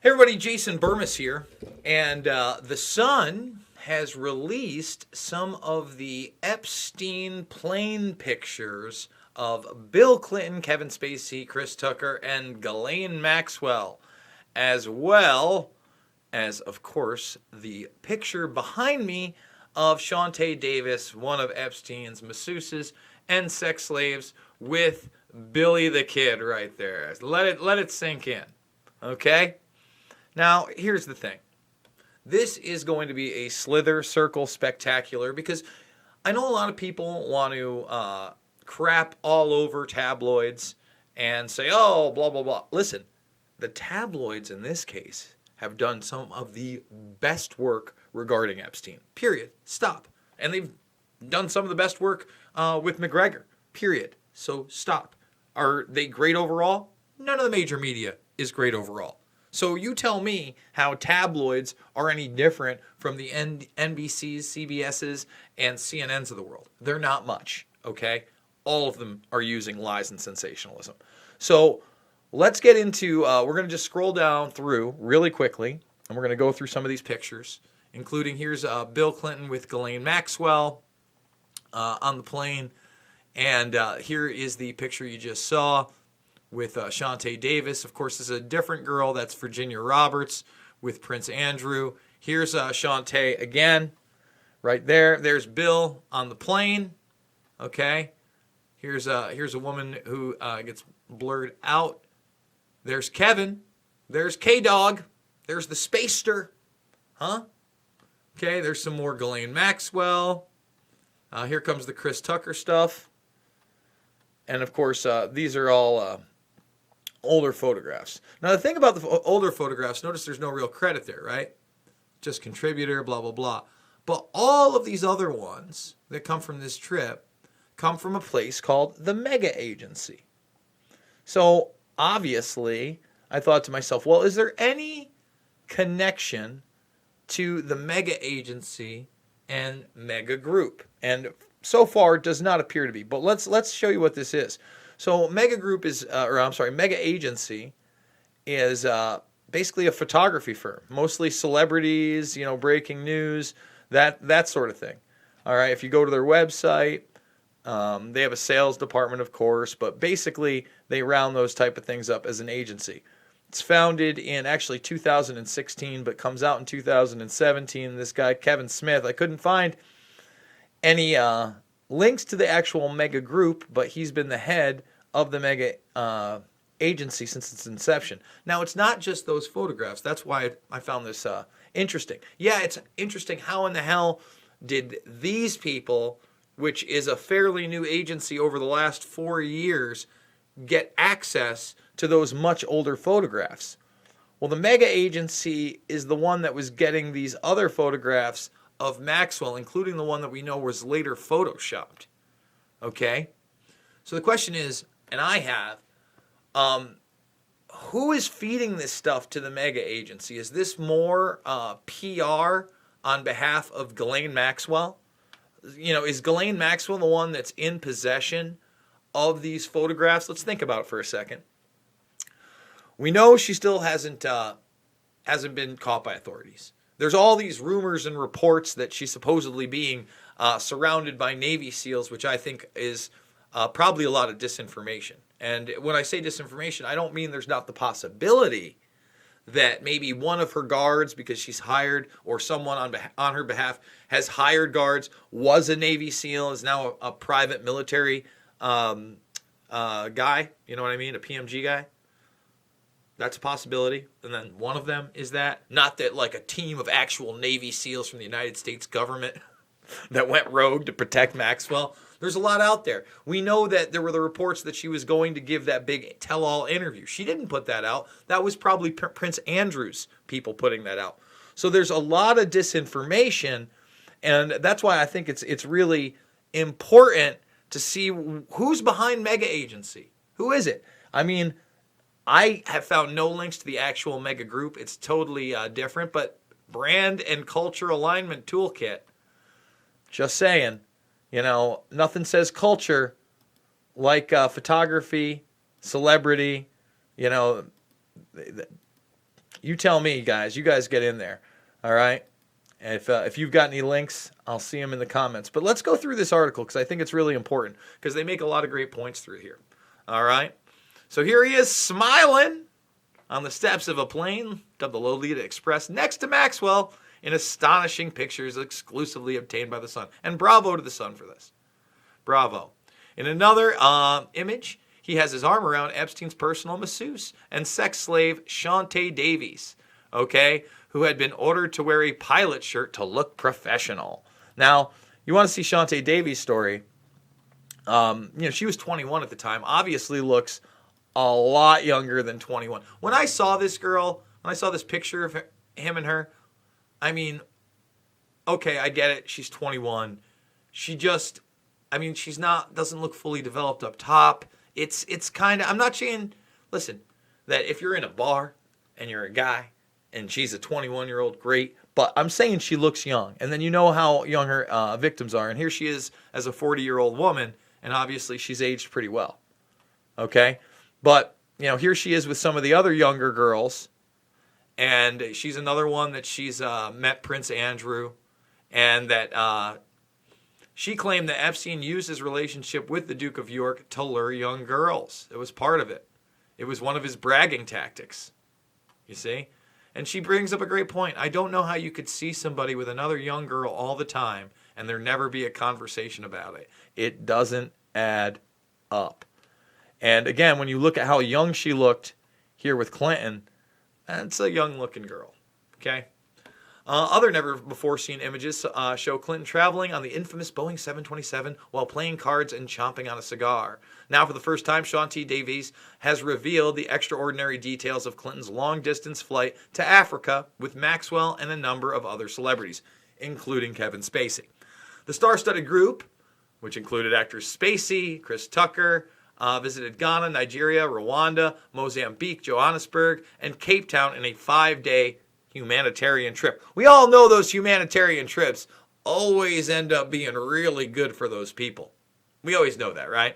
Hey everybody, Jason Burmis here, and The Sun has released some of the Epstein plane pictures of Bill Clinton, Kevin Spacey, Chris Tucker, and Ghislaine Maxwell, as well as, of course, the picture behind me of Shantae Davis, one of Epstein's masseuses and sex slaves, with Billy the Kid right there. Let it sink in, okay? Now, here's the thing. This is going to be a Slither Circle spectacular because I know a lot of people want to crap all over tabloids and say, oh, blah, blah, blah. Listen, the tabloids in this case have done some of the best work regarding Epstein. Period. Stop. And they've done some of the best work with McGregor. Period. So stop. Are they great overall? None of the major media is great overall. So you tell me how tabloids are any different from the NBCs, CBSs, and CNNs of the world. They're not much, okay? All of them are using lies and sensationalism. So let's get into, we're going to just scroll down through really quickly, and we're going to go through some of these pictures, including here's Bill Clinton with Ghislaine Maxwell on the plane. And here is the picture you just saw with Shantae Davis. Of course, this is a different girl. That's Virginia Roberts with Prince Andrew. Here's Shantae again, right there. There's Bill on the plane. Okay. Here's a woman who gets blurred out. There's Kevin. There's K-Dog. There's the Spacester. Huh? Okay, there's some more Ghislaine Maxwell. Here comes the Chris Tucker stuff. And, of course, these are all older photographs. Now, the thing about the older photographs, notice there's no real credit there, right? Just contributor, blah, blah, blah. But all of these other ones that come from this trip come from a place called the Mega Agency. So, obviously, I thought to myself, well, is there any connection to the Mega Agency and Mega Group? And so far, it does not appear to be. But let's show you what this is. So Mega Group is, Mega Agency is basically a photography firm, mostly celebrities, breaking news, that sort of thing. All right, if you go to their website, they have a sales department, of course, but basically they round those type of things up as an agency. It's founded in actually 2016, but comes out in 2017. This guy, Kevin Smith, I couldn't find any links to the actual Mega Group, but he's been the head of the Mega Agency since its inception. Now, it's not just those photographs. That's why I found this interesting. Yeah, it's interesting how in the hell did these people, which is a fairly new agency over the last 4 years, get access to those much older photographs? Well, the Mega Agency is the one that was getting these other photographs of Maxwell, including the one that we know was later photoshopped. Okay? So the question is, and I have, who is feeding this stuff to the Mega Agency? Is this more PR on behalf of Ghislaine Maxwell? Is Ghislaine Maxwell the one that's in possession of these photographs? Let's think about it for a second. We know she still hasn't been caught by authorities. There's all these rumors and reports that she's supposedly being surrounded by Navy SEALs, which I think is probably a lot of disinformation. And when I say disinformation, I don't mean there's not the possibility that maybe one of her guards, because she's hired, or someone on her behalf has hired guards, was a Navy SEAL, is now a private military guy, you know what I mean, a PMG guy. That's a possibility. And then one of them is that. Not that like a team of actual Navy SEALs from the United States government that went rogue to protect Maxwell. There's a lot out there. We know that there were the reports that she was going to give that big tell-all interview. She didn't put that out. That was probably Prince Andrew's people putting that out. So there's a lot of disinformation, and that's why I think it's really important to see who's behind Mega Agency. Who is it? I mean, I have found no links to the actual Mega Group. It's totally different, but brand and culture alignment toolkit. Just saying. Nothing says culture like photography, celebrity, You tell me, guys. You guys get in there. All right? If you've got any links, I'll see them in the comments. But let's go through this article because I think it's really important because they make a lot of great points through here. All right? So here he is smiling on the steps of a plane dubbed the Lolita Express next to Maxwell in astonishing pictures exclusively obtained by the Sun. And bravo to the Sun for this. Bravo. In another image, he has his arm around Epstein's personal masseuse and sex slave Shantae Davies, okay, who had been ordered to wear a pilot shirt to look professional. Now, you want to see Shantae Davies' story. She was 21 at the time, obviously looks a lot younger than 21. When I saw this girl, when I saw this picture of him and her, I mean, okay, I get it. She's 21. She's doesn't look fully developed up top. It's kind of, I'm not saying, listen, that if you're in a bar and you're a guy and she's a 21-year-old, great. But I'm saying she looks young. And then you know how young her victims are. And here she is as a 40-year-old woman. And obviously she's aged pretty well. Okay? But, here she is with some of the other younger girls. And she's another one that she's met Prince Andrew. And that she claimed that Epstein used his relationship with the Duke of York to lure young girls. It was part of it. It was one of his bragging tactics. You see? And she brings up a great point. I don't know how you could see somebody with another young girl all the time and there never be a conversation about it. It doesn't add up. And again, when you look at how young she looked here with Clinton, that's a young-looking girl. Okay? Other never-before-seen images show Clinton traveling on the infamous Boeing 727 while playing cards and chomping on a cigar. Now, for the first time, Shantae Davies has revealed the extraordinary details of Clinton's long-distance flight to Africa with Maxwell and a number of other celebrities, including Kevin Spacey. The star-studded group, which included actors Spacey, Chris Tucker, visited Ghana, Nigeria, Rwanda, Mozambique, Johannesburg, and Cape Town in a 5-day humanitarian trip. We all know those humanitarian trips always end up being really good for those people. We always know that, right?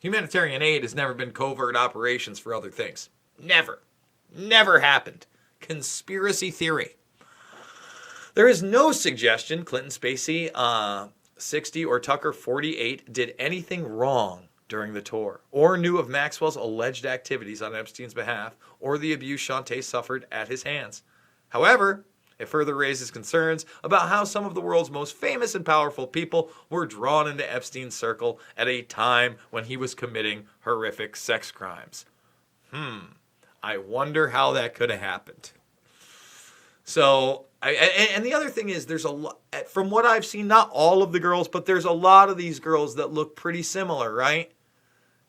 Humanitarian aid has never been covert operations for other things. Never. Never happened. Conspiracy theory. There is no suggestion Clinton, Spacey, 60, or Tucker, 48, did anything wrong during the tour, or knew of Maxwell's alleged activities on Epstein's behalf, or the abuse Shantae suffered at his hands. However, it further raises concerns about how some of the world's most famous and powerful people were drawn into Epstein's circle at a time when he was committing horrific sex crimes. I wonder how that could have happened. So, and the other thing is, there's a lot, from what I've seen, not all of the girls, but there's a lot of these girls that look pretty similar, right?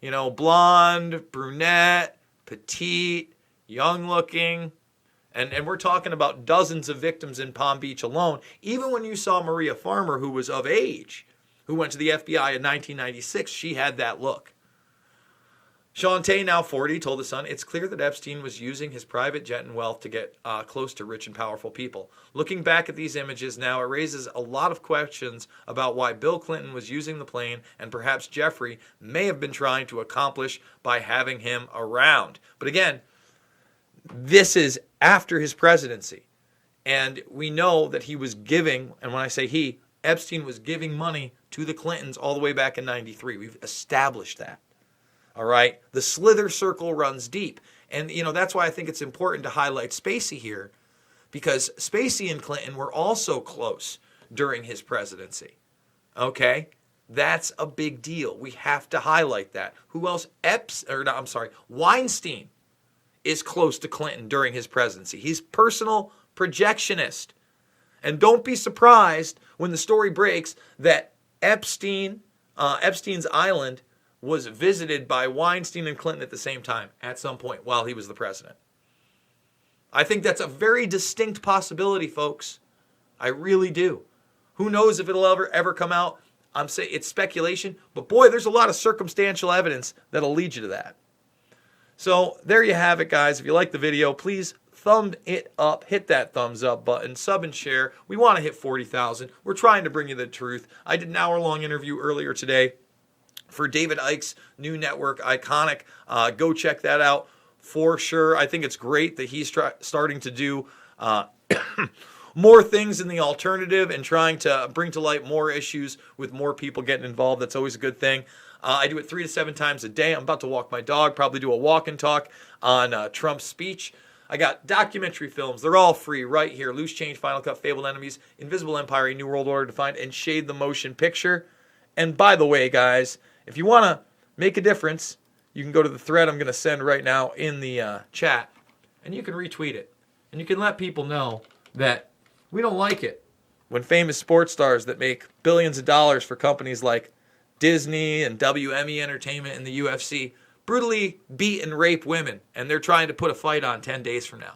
Blonde, brunette, petite, young looking. And we're talking about dozens of victims in Palm Beach alone. Even when you saw Maria Farmer, who was of age, who went to the FBI in 1996, she had that look. Shantae, now 40, told The Sun, it's clear that Epstein was using his private jet and wealth to get close to rich and powerful people. Looking back at these images now, it raises a lot of questions about why Bill Clinton was using the plane and perhaps Jeffrey may have been trying to accomplish by having him around. But again, this is after his presidency. And we know that he was giving, and when I say he, Epstein was giving money to the Clintons all the way back in 93. We've established that. All right? The slither circle runs deep. And, that's why I think it's important to highlight Spacey here, because Spacey and Clinton were also close during his presidency. Okay? That's a big deal. We have to highlight that. Who else? Weinstein is close to Clinton during his presidency. He's personal projectionist. And don't be surprised when the story breaks that Epstein's island was visited by Weinstein and Clinton at the same time at some point while he was the president. I think that's a very distinct possibility, folks. I really do. Who knows if it'll ever come out? I'm saying it's speculation, but boy, there's a lot of circumstantial evidence that'll lead you to that. So there you have it, guys. If you like the video, please thumb it up, hit that thumbs up button, sub and share. We want to hit 40,000. We're trying to bring you the truth. I did an hour-long interview earlier today for David Icke's new network, Iconic. Go check that out. for sure. I think it's great that he's starting to do more things in the alternative and trying to bring to light more issues with more people getting involved. That's always a good thing. I do it 3 to 7 times a day. I'm about to walk my dog, probably do a walk and talk on Trump's speech. I got documentary films. They're all free right here. Loose Change, Final Cut, Fabled Enemies, Invisible Empire, A New World Order Defined, and Shade the Motion Picture. And by the way, guys, if you want to make a difference, you can go to the thread I'm going to send right now in the chat, and you can retweet it. And you can let people know that we don't like it when famous sports stars that make billions of dollars for companies like Disney and WME Entertainment and the UFC brutally beat and rape women, and they're trying to put a fight on 10 days from now.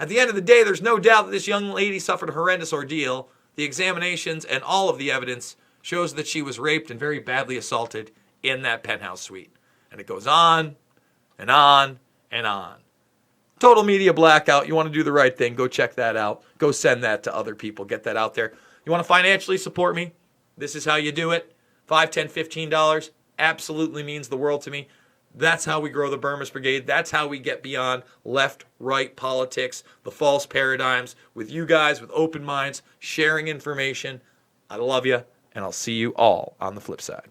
At the end of the day, there's no doubt that this young lady suffered a horrendous ordeal. The examinations and all of the evidence shows that she was raped and very badly assaulted in that penthouse suite. And it goes on and on and on. Total media blackout. You want to do the right thing, go check that out. Go send that to other people. Get that out there. You want to financially support me? This is how you do it. $5, $10, $15 absolutely means the world to me. That's how we grow the Burmist Brigade. That's how we get beyond left-right politics, the false paradigms, with you guys, with open minds, sharing information. I love you, and I'll see you all on the flip side.